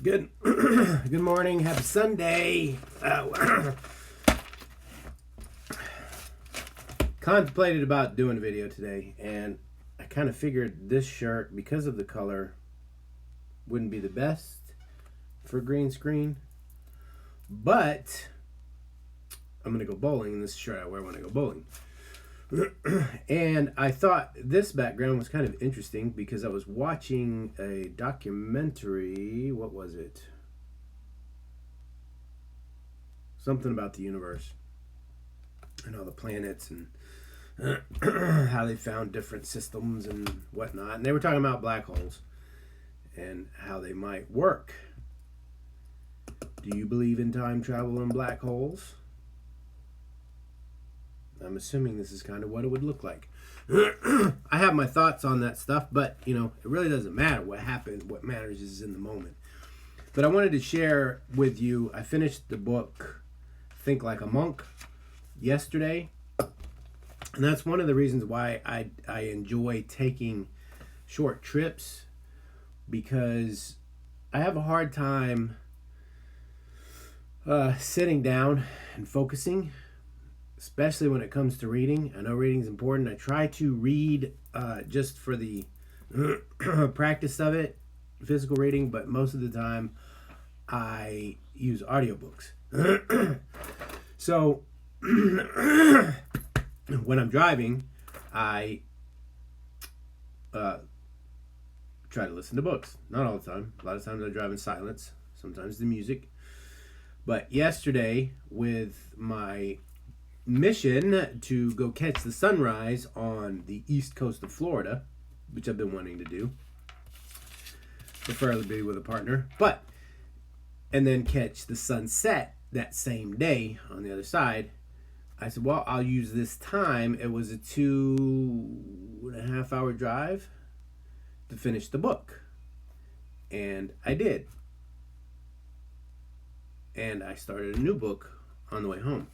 Good good morning. Happy Sunday. Contemplated about doing a video today, and I kind of figured this shirt, because of the color, wouldn't be the best for green screen. But I'm going to go bowling in this shirt I wear when I go bowling. And I thought this background was kind of interesting because I was watching a documentary. What was it? Something about the universe and all the planets and how they found different systems and whatnot. And they were talking about black holes and how they might work. Do you believe in time travel and black holes? I'm assuming this is kind of what it would look like. I have my thoughts on that stuff, but it really doesn't matter what happened. What matters is in the moment. But I wanted to share with you, I finished the book Think Like a Monk yesterday. And that's one of the reasons why I enjoy taking short trips, because I have a hard time sitting down and focusing, especially when it comes to reading. I know reading is important. I try to read just for the practice of it, physical reading, but most of the time I use audiobooks. So when I'm driving, I try to listen to books. Not all the time. A lot of times I drive in silence, sometimes the music. But yesterday, with my mission to go catch the sunrise on the east coast of Florida, which I've been wanting to do, preferably with a partner, and then catch the sunset that same day on the other side, I said, well, I'll use this time. It was a 2.5 hour drive to finish the book. And I did. And I started a new book on the way home.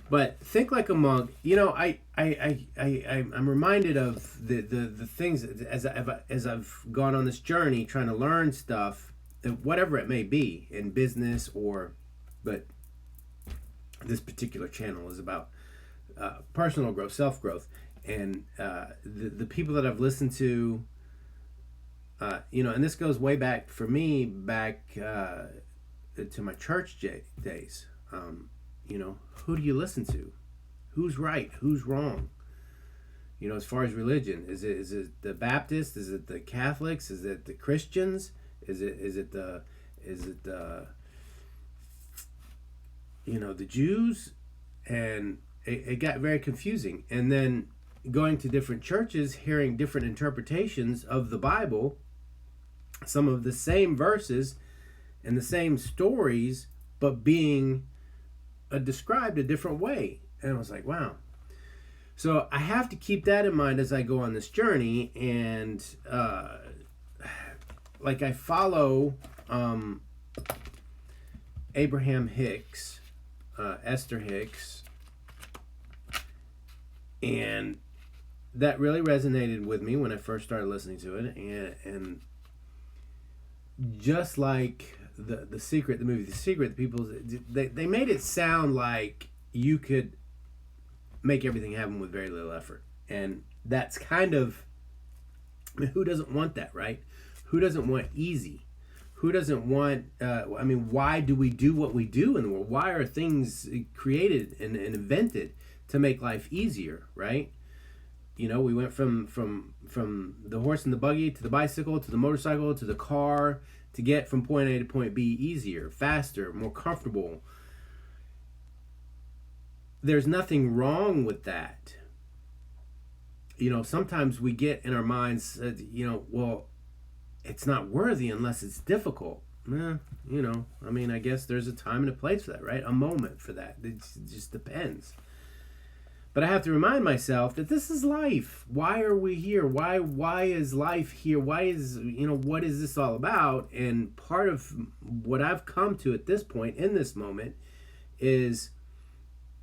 But Think Like a Monk, I'm reminded of the things as I've gone on this journey trying to learn stuff, whatever it may be, in business but this particular channel is about personal growth, self-growth, and the people that I've listened to, and this goes way back for me, to my church days. Who do you listen to? Who's right? Who's wrong? As far as religion, is it the Baptists? Is it the Catholics? Is it the Christians? Is it the Jews? And it got very confusing. And then going to different churches, hearing different interpretations of the Bible, some of the same verses and the same stories, but being described a different way. And I was like, wow. So I have to keep that in mind as I go on this journey. And I follow Abraham Hicks, Esther Hicks, and that really resonated with me when I first started listening to it. And just like the Secret, the movie The Secret, the people, they made it sound like you could make everything happen with very little effort. And that's kind of, who doesn't want that, right? Who doesn't want easy? Who doesn't want, why do we do what we do in the world? Why are things created and invented to make life easier, right? We went from the horse and the buggy to the bicycle to the motorcycle to the car to get from point A to point B easier, faster, more comfortable. There's nothing wrong with that. Sometimes we get in our minds, well, it's not worthy unless it's difficult. I guess there's a time and a place for that, right? A moment for that. It just depends. But I have to remind myself that this is life. Why are we here? Why is life here? Why is, what is this all about? And part of what I've come to at this point in this moment is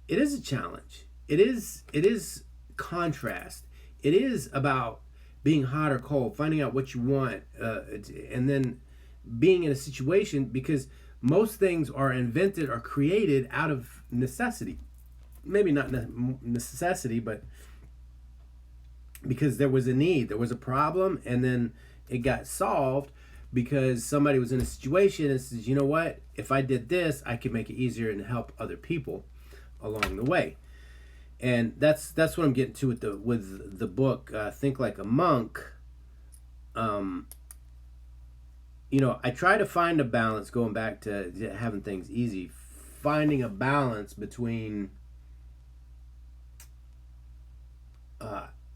it is a challenge. It is contrast. It is about being hot or cold, finding out what you want, and then being in a situation, because most things are invented or created out of necessity. Maybe not necessity, but because there was a need, there was a problem, and then it got solved because somebody was in a situation and says, you know what, if I did this, I could make it easier and help other people along the way. And that's what I'm getting to with the book, Think Like a Monk. I try to find a balance, going back to having things easy, finding a balance between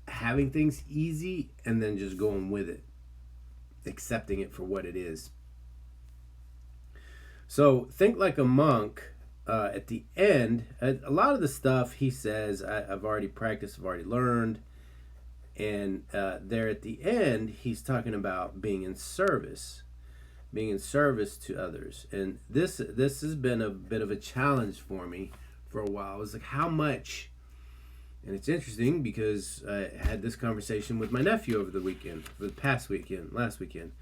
having things easy and then just going with it, accepting it for what it is. So Think Like a Monk, at the end, a lot of the stuff he says I've already practiced, I've already learned. And there at the end, he's talking about being in service to others. And this has been a bit of a challenge for me for a while. It's like, how much, and it's interesting because I had this conversation with my nephew over the weekend, last weekend.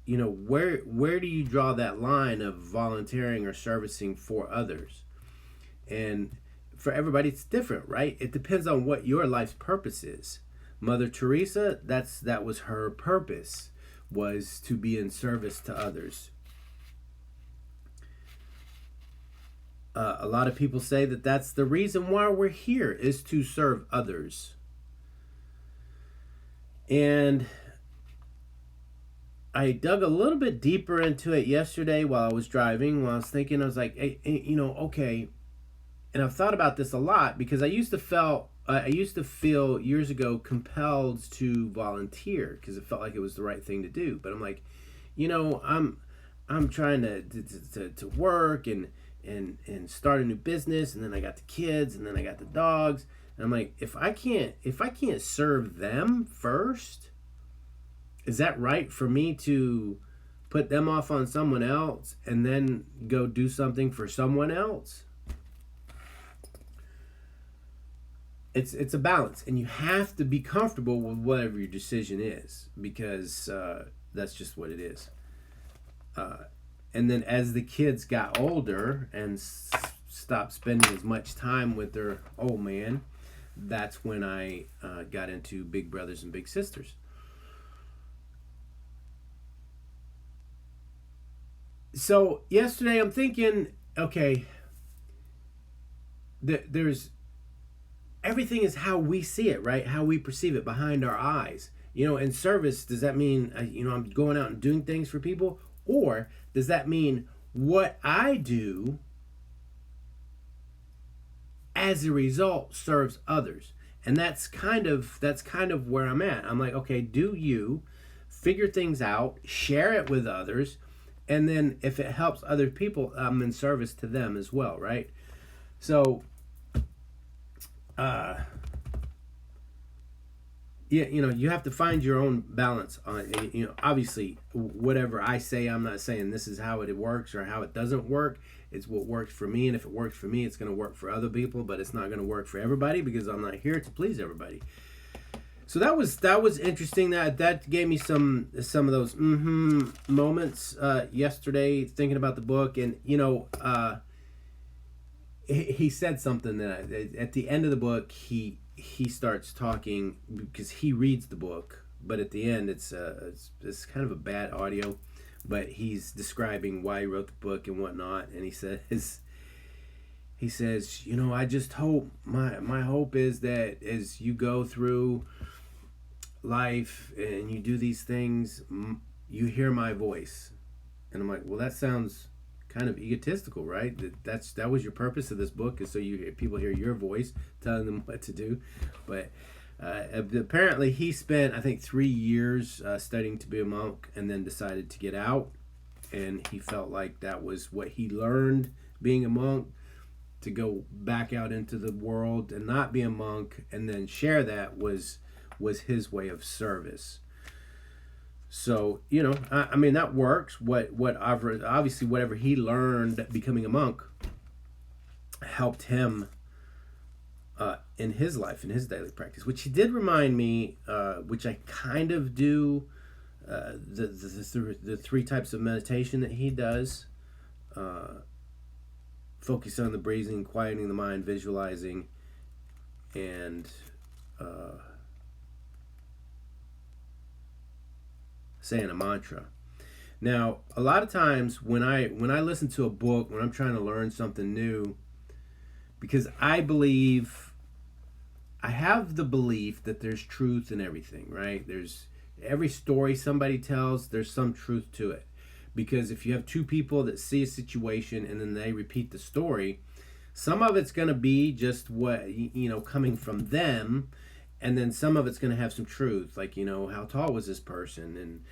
Where do you draw that line of volunteering or servicing for others? And for everybody, it's different, right? It depends on what your life's purpose is. Mother Teresa, that was her purpose, was to be in service to others. A lot of people say that that's the reason why we're here, is to serve others. And I dug a little bit deeper into it yesterday while I was driving, while I was thinking, I was like, hey, okay. And I've thought about this a lot because I used to feel years ago compelled to volunteer because it felt like it was the right thing to do. But I'm like, I'm trying to work and start a new business, and then I got the kids, and then I got the dogs, and I'm like, if I can't serve them first, is that right for me to put them off on someone else and then go do something for someone else? It's a balance, and you have to be comfortable with whatever your decision is, because that's just what it is. And then as the kids got older and stopped spending as much time with their old man, that's when I got into Big Brothers and Big Sisters. So yesterday I'm thinking, okay, there's everything is how we see it, right? How we perceive it behind our eyes. In service, does that mean, I'm going out and doing things for people? Or does that mean what I do as a result serves others? And that's kind of where I'm at. I'm like, okay, do you figure things out, share it with others, and then if it helps other people, I'm in service to them as well, right? So you have to find your own balance on, obviously whatever I say, I'm not saying this is how it works or how it doesn't work. It's what works for me, and if it works for me, it's going to work for other people, but it's not going to work for everybody because I'm not here to please everybody. So that was interesting. That gave me some of those moments yesterday, thinking about the book. And he said something that at the end of the book he starts talking, because he reads the book, but at the end it's kind of a bad audio, but he's describing why he wrote the book and whatnot. And he says, I just hope, my hope is that as you go through life and you do these things, you hear my voice. And I'm like, well, that sounds kind of egotistical, right? That was your purpose of this book, is so people hear your voice telling them what to do. But apparently he spent, I think, 3 years studying to be a monk, and then decided to get out. And he felt like that was what he learned being a monk, to go back out into the world and not be a monk, and then share that was his way of service. So, I mean, that works. Obviously whatever he learned becoming a monk helped him in his life, in his daily practice, which he did remind me, which I kind of do the three types of meditation that he does. Focus on the breathing, quieting the mind, visualizing, and saying a mantra. Now, a lot of times when I listen to a book, when I'm trying to learn something new, because I have the belief that there's truth in everything, right? There's every story somebody tells, there's some truth to it. Because if you have two people that see a situation and then they repeat the story, some of it's going to be just what, coming from them, and then some of it's going to have some truth, like, how tall was this person? And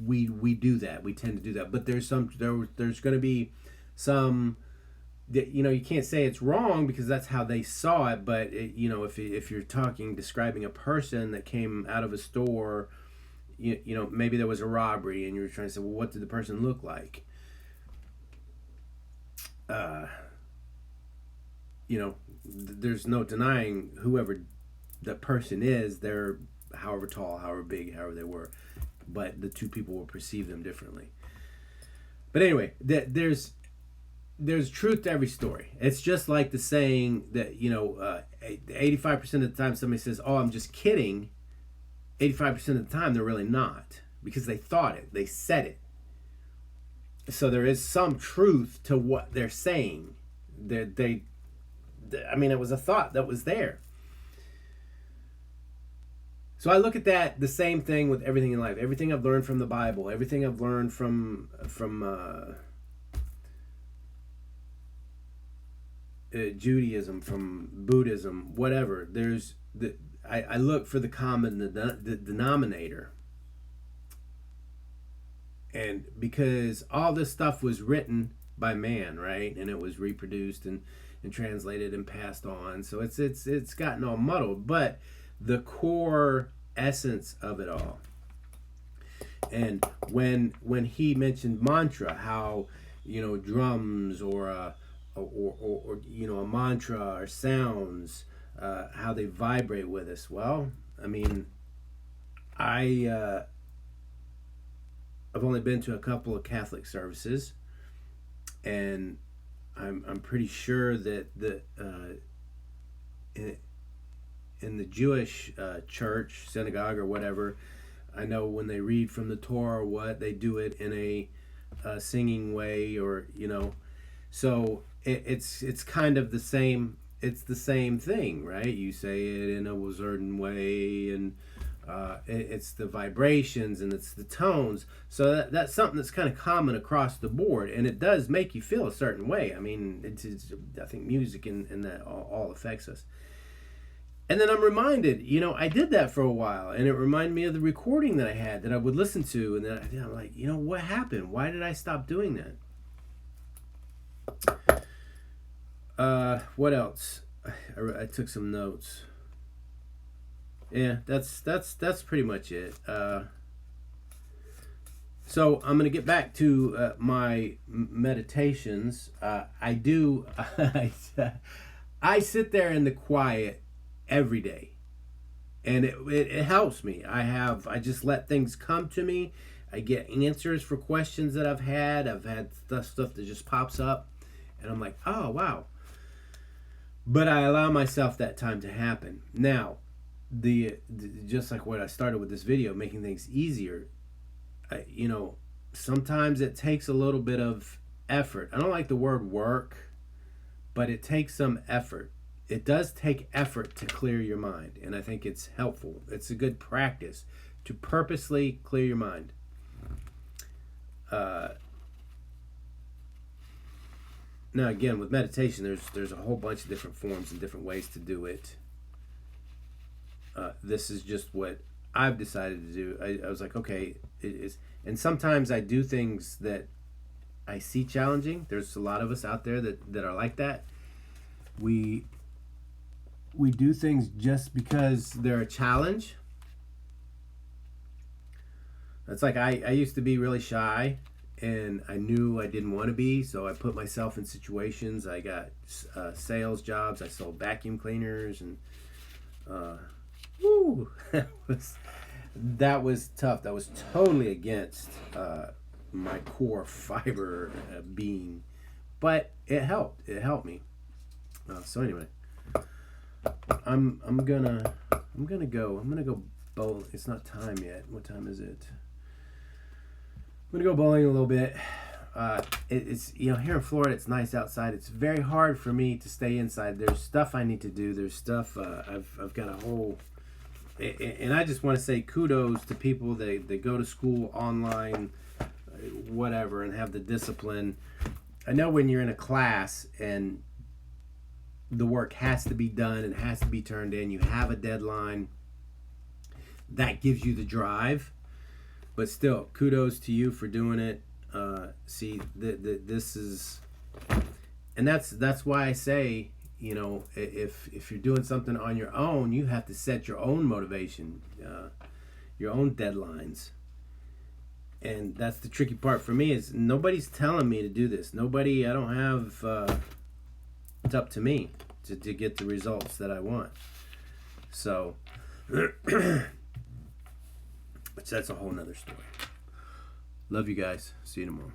we do that. We tend to do that. But there's going to be some that, you can't say it's wrong because that's how they saw it. But if you're describing a person that came out of a store, maybe there was a robbery and you were trying to say, well, what did the person look like? There's no denying whoever that person is, they're however tall, however big, however they were, but the two people will perceive them differently. But anyway, there's truth to every story. It's just like the saying that 85% of the time somebody says, "Oh, I'm just kidding." 85% of the time they're really not, because they thought it, they said it. So there is some truth to what they're saying. It was a thought that was there. So I look at that, the same thing with everything in life. Everything I've learned from the Bible, everything I've learned from Judaism, from Buddhism, whatever. I look for the common denominator. And because all this stuff was written by man, right? And it was reproduced and translated and passed on. So it's gotten all muddled. But the core essence of it all. And when he mentioned mantra, how drums or a mantra or sounds, how they vibrate with us. Well, I've only been to a couple of Catholic services, and I'm pretty sure that in the Jewish church, synagogue or whatever, I know when they read from the Torah or what, they do it in a singing way, or so it's kind of the same. It's the same thing, right? You say it in a certain way, and it's the vibrations and it's the tones. So that's something that's kind of common across the board, and it does make you feel a certain way. I think music and that all affects us. And then I'm reminded, I did that for a while, and it reminded me of the recording that I had that I would listen to, and then I'm like, what happened? Why did I stop doing that? What else? I took some notes. Yeah, that's pretty much it. So I'm gonna get back to my meditations. I do. I sit there in the quiet every day, and it helps me. I just let things come to me. I get answers for questions that I've had. I've had stuff that just pops up, and I'm like, oh wow. But I allow myself that time to happen. Now, the just like what I started with this video, making things easier. Sometimes it takes a little bit of effort. I don't like the word work, but it takes some effort. It does take effort to clear your mind, and I think it's helpful. It's a good practice to purposely clear your mind. Now again, with meditation, there's a whole bunch of different forms and different ways to do it. This is just what I've decided to do. I was like, okay, it is. And sometimes I do things that I see challenging. There's a lot of us out there that are like that. We do things just because they're a challenge. It's like I used to be really shy, and I knew I didn't want to be, so I put myself in situations. I got sales jobs. I sold vacuum cleaners, and that was tough. That was totally against my core fiber being, but it helped. It helped me. So anyway, I'm gonna go. I'm gonna go bowl. It's not time yet. What time is it? I'm gonna go bowling a little bit. It's here in Florida, it's nice outside. It's very hard for me to stay inside. There's stuff I need to do. There's stuff I've got a whole, and I just want to say kudos to people that go to school online, whatever, and have the discipline. I know when you're in a class and the work has to be done and has to be turned in, you have a deadline. That gives you the drive, but still, kudos to you for doing it. This is, and that's why I say, if you're doing something on your own, you have to set your own motivation, your own deadlines. And that's the tricky part for me, is nobody's telling me to do this. I don't have, it's up to me to get the results that I want. So, which that's a whole nother story. Love you guys. See you tomorrow.